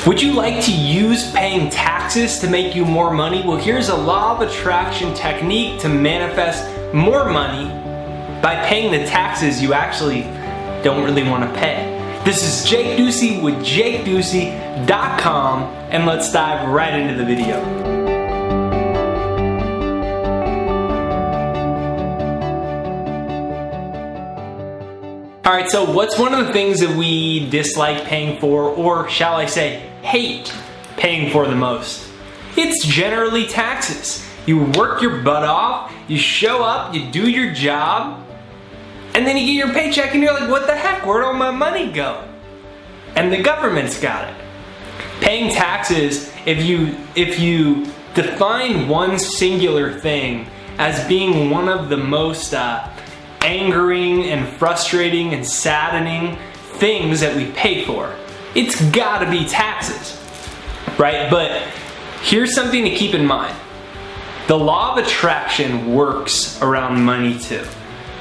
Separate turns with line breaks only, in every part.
Would you like to use paying taxes to make you more money? Well, here's a law of attraction technique to manifest more money by paying the taxes you actually don't really want to pay. This is Jake Ducey with JakeDucey.com, and let's dive right into the video. Alright, so what's one of the things that we dislike paying for, or shall I say, hate paying for the most? It's generally taxes. You work your butt off, you show up, you do your job, and then you get your paycheck and you're like, what the heck, where'd all my money go? And the government's got it. Paying taxes, if you define one singular thing as being one of the most angering and frustrating and saddening things that we pay for, it's gotta be taxes, right? But here's something to keep in mind. The law of attraction works around money too.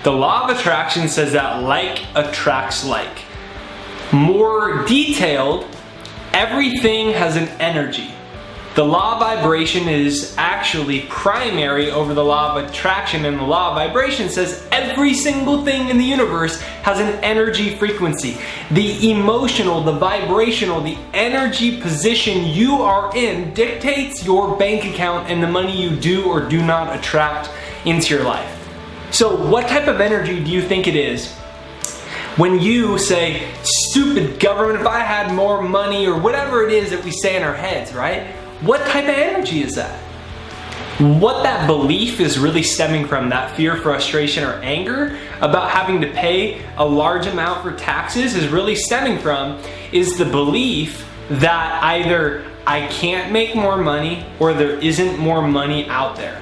The law of attraction says that like attracts like. More detailed, everything has an energy. The law of vibration is actually primary over the law of attraction, and the law of vibration says every single thing in the universe has an energy frequency. The emotional, the vibrational, the energy position you are in dictates your bank account and the money you do or do not attract into your life. So what type of energy do you think it is when you say, stupid government, if I had more money, or whatever it is that we say in our heads, right? What type of energy is that? What that belief is really stemming from, that fear, frustration, or anger about having to pay a large amount for taxes is really stemming from is the belief that either I can't make more money or there isn't more money out there,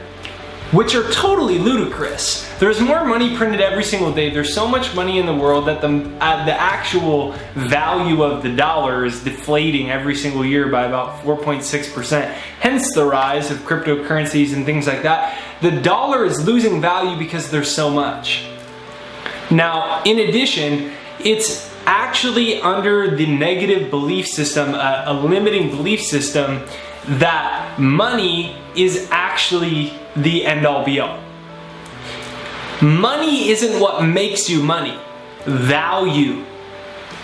which are totally ludicrous. There's more money printed every single day. There's so much money in the world that the actual value of the dollar is deflating every single year by about 4.6%. Hence the rise of cryptocurrencies and things like that. The dollar is losing value because there's so much. Now, in addition, it's actually under the negative belief system, a limiting belief system, that money is actually the end-all be-all. Money isn't what makes you money. Value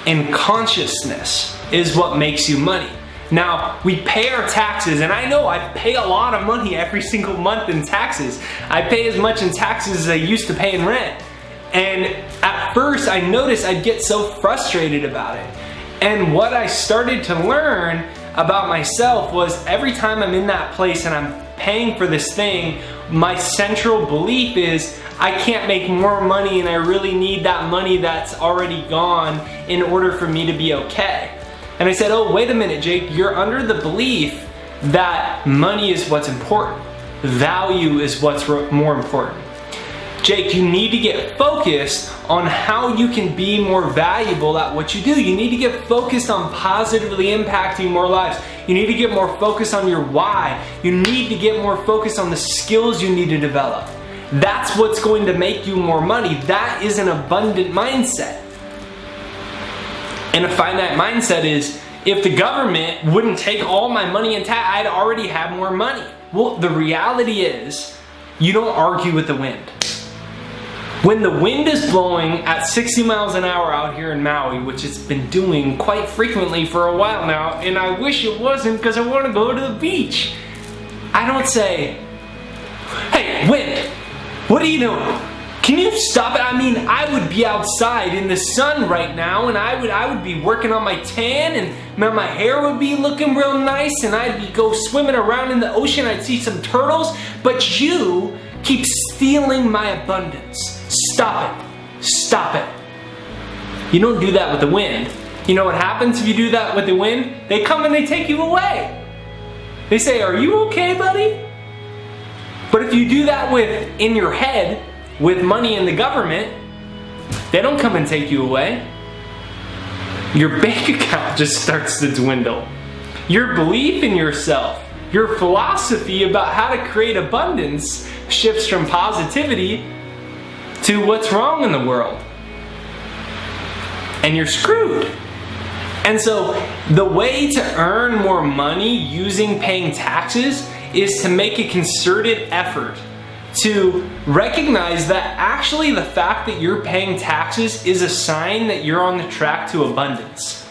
and consciousness is what makes you money. Now, we pay our taxes, and I know I pay a lot of money every single month in taxes. I pay as much in taxes as I used to pay in rent. And at first, I noticed I'd get so frustrated about it. And what I started to learn about myself was every time I'm in that place and I'm paying for this thing, my central belief is I can't make more money and I really need that money that's already gone in order for me to be okay. And I said, oh, wait a minute, Jake, you're under the belief that money is what's important. Value is what's more important. Jake, you need to get focused on how you can be more valuable at what you do. You need to get focused on positively impacting more lives. You need to get more focused on your why. You need to get more focused on the skills you need to develop. That's what's going to make you more money. That is an abundant mindset. And a finite mindset is, if the government wouldn't take all my money in tax, I'd already have more money. Well, the reality is, you don't argue with the wind. When the wind is blowing at 60 miles an hour out here in Maui, which it's been doing quite frequently for a while now, and I wish it wasn't because I want to go to the beach, I don't say, hey, wind, what are you doing? Can you stop it? I mean, I would be outside in the sun right now, and I would be working on my tan, and my hair would be looking real nice, and I'd go swimming around in the ocean. I'd see some turtles, but you keep stealing my abundance. Stop it. Stop it. You don't do that with the wind. You know what happens if you do that with the wind? They come and they take you away. They say, are you okay, buddy? But if you do that in your head, with money in the government, they don't come and take you away. Your bank account just starts to dwindle. Your belief in yourself, your philosophy about how to create abundance shifts from positivity to what's wrong in the world. And you're screwed. And so the way to earn more money using paying taxes is to make a concerted effort to recognize that actually the fact that you're paying taxes is a sign that you're on the track to abundance.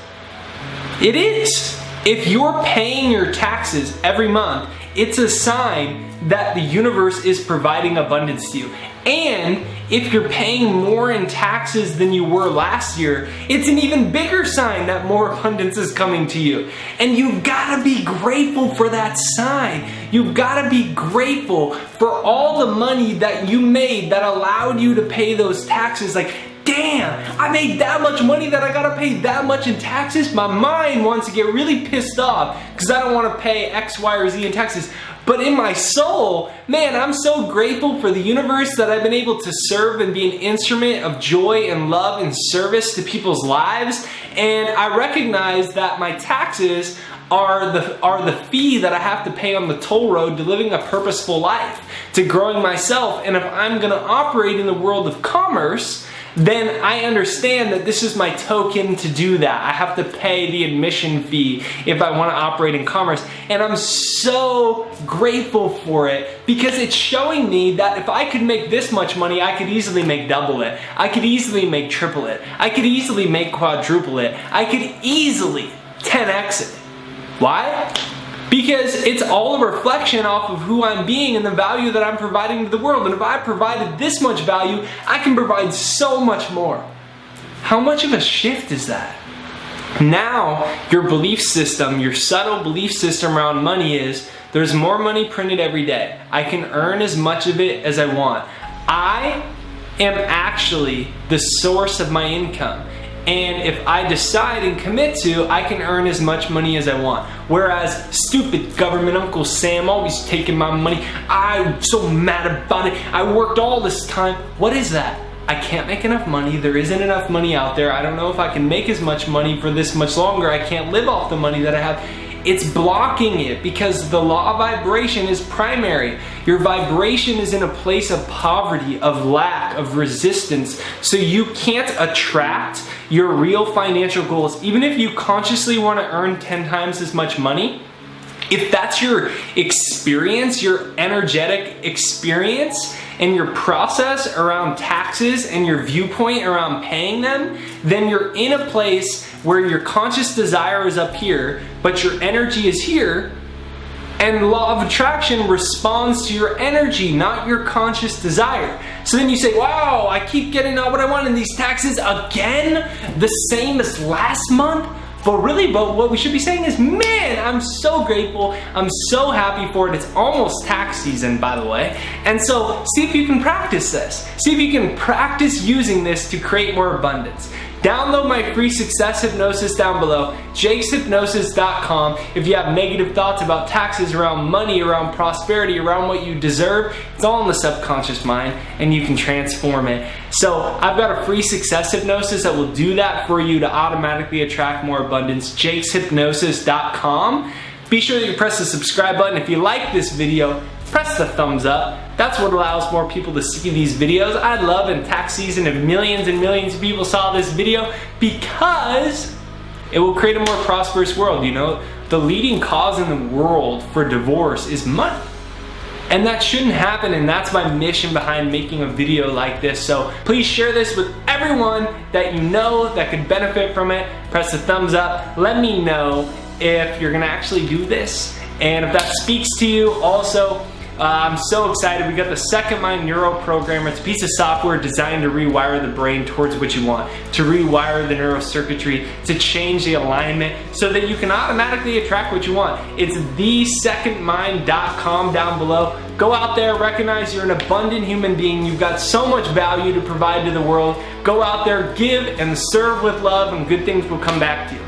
It is. If you're paying your taxes every month, it's a sign that the universe is providing abundance to you. And if you're paying more in taxes than you were last year, it's an even bigger sign that more abundance is coming to you. And you've got to be grateful for that sign. You've got to be grateful for all the money that you made that allowed you to pay those taxes. Like, damn, I made that much money that I gotta pay that much in taxes? My mind wants to get really pissed off because I don't want to pay X, Y, or Z in taxes. But in my soul, man, I'm so grateful for the universe that I've been able to serve and be an instrument of joy and love and service to people's lives. And I recognize that my taxes are the fee that I have to pay on the toll road to living a purposeful life, to growing myself. And if I'm gonna operate in the world of commerce, then I understand that this is my token to do that. I have to pay the admission fee if I want to operate in commerce. And I'm so grateful for it because it's showing me that if I could make this much money, I could easily make double it. I could easily make triple it. I could easily make quadruple it. I could easily 10x it. Why? Because it's all a reflection off of who I'm being and the value that I'm providing to the world. And if I provided this much value, I can provide so much more. How much of a shift is that? Now, your belief system, your subtle belief system around money is, there's more money printed every day. I can earn as much of it as I want. I am actually the source of my income. And if I decide and commit to, I can earn as much money as I want. Whereas stupid government Uncle Sam always taking my money. I'm so mad about it. I worked all this time. What is that? I can't make enough money. There isn't enough money out there. I don't know if I can make as much money for this much longer. I can't live off the money that I have. It's blocking it because the law of vibration is primary. Your vibration is in a place of poverty, of lack, of resistance. So you can't attract your real financial goals. Even if you consciously want to earn 10 times as much money, if that's your experience, your energetic experience, and your process around taxes and your viewpoint around paying them, then you're in a place where your conscious desire is up here, but your energy is here, and the law of attraction responds to your energy, not your conscious desire. So then you say, wow, I keep getting what I want in these taxes again, the same as last month? But what we should be saying is, man, I'm so grateful. I'm so happy for it. It's almost tax season, by the way. And so see if you can practice this. See if you can practice using this to create more abundance. Download my free success hypnosis down below, jakeshypnosis.com. If you have negative thoughts about taxes, around money, around prosperity, around what you deserve, it's all in the subconscious mind and you can transform it. So I've got a free success hypnosis that will do that for you to automatically attract more abundance, jakeshypnosis.com. Be sure that you press the subscribe button. If you like this video, press the thumbs up. That's what allows more people to see these videos. I'd love in tax season if millions and millions of people saw this video because it will create a more prosperous world. You know, the leading cause in the world for divorce is money. And that shouldn't happen, and that's my mission behind making a video like this. So please share this with everyone that you know that could benefit from it. Press the thumbs up. Let me know if you're gonna actually do this. And if that speaks to you, also, I'm so excited. We got the Second Mind Neuro Programmer. It's a piece of software designed to rewire the brain towards what you want, to rewire the neurocircuitry, to change the alignment so that you can automatically attract what you want. It's thesecondmind.com down below. Go out there, recognize you're an abundant human being. You've got so much value to provide to the world. Go out there, give and serve with love, and good things will come back to you.